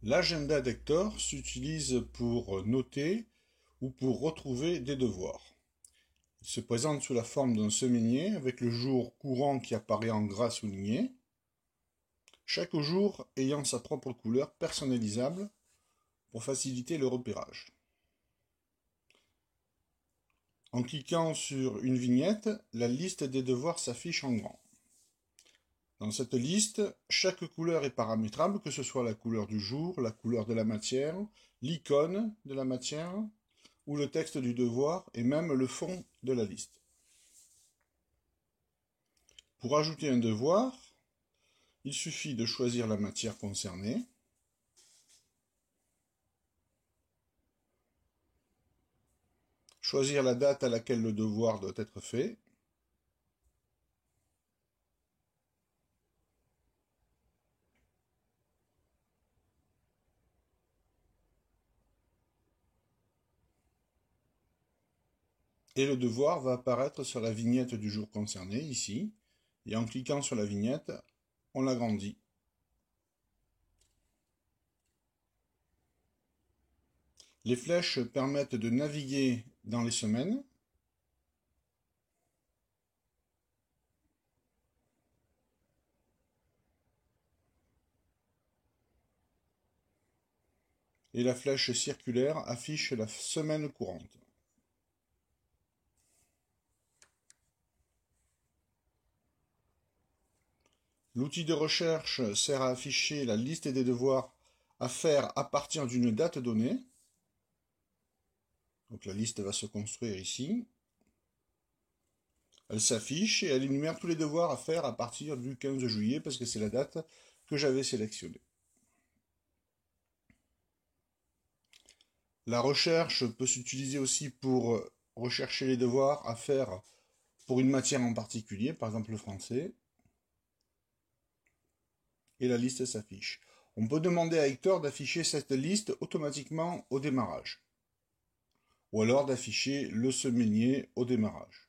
L'agenda d'Hector s'utilise pour noter ou pour retrouver des devoirs. Il se présente sous la forme d'un semainier avec le jour courant qui apparaît en gras souligné, chaque jour ayant sa propre couleur personnalisable pour faciliter le repérage. En cliquant sur une vignette, la liste des devoirs s'affiche en grand. Dans cette liste, chaque couleur est paramétrable, que ce soit la couleur du jour, la couleur de la matière, l'icône de la matière, ou le texte du devoir, et même le fond de la liste. Pour ajouter un devoir, il suffit de choisir la matière concernée, choisir la date à laquelle le devoir doit être fait, et le devoir va apparaître sur la vignette du jour concerné, ici, et en cliquant sur la vignette, on l'agrandit. Les flèches permettent de naviguer dans les semaines. Et la flèche circulaire affiche la semaine courante. L'outil de recherche sert à afficher la liste des devoirs à faire à partir d'une date donnée. Donc la liste va se construire ici. Elle s'affiche et elle énumère tous les devoirs à faire à partir du 15 juillet parce que c'est la date que j'avais sélectionnée. La recherche peut s'utiliser aussi pour rechercher les devoirs à faire pour une matière en particulier, par exemple le français. Et la liste s'affiche. On peut demander à Hector d'afficher cette liste automatiquement au démarrage. Ou alors d'afficher le semainier au démarrage.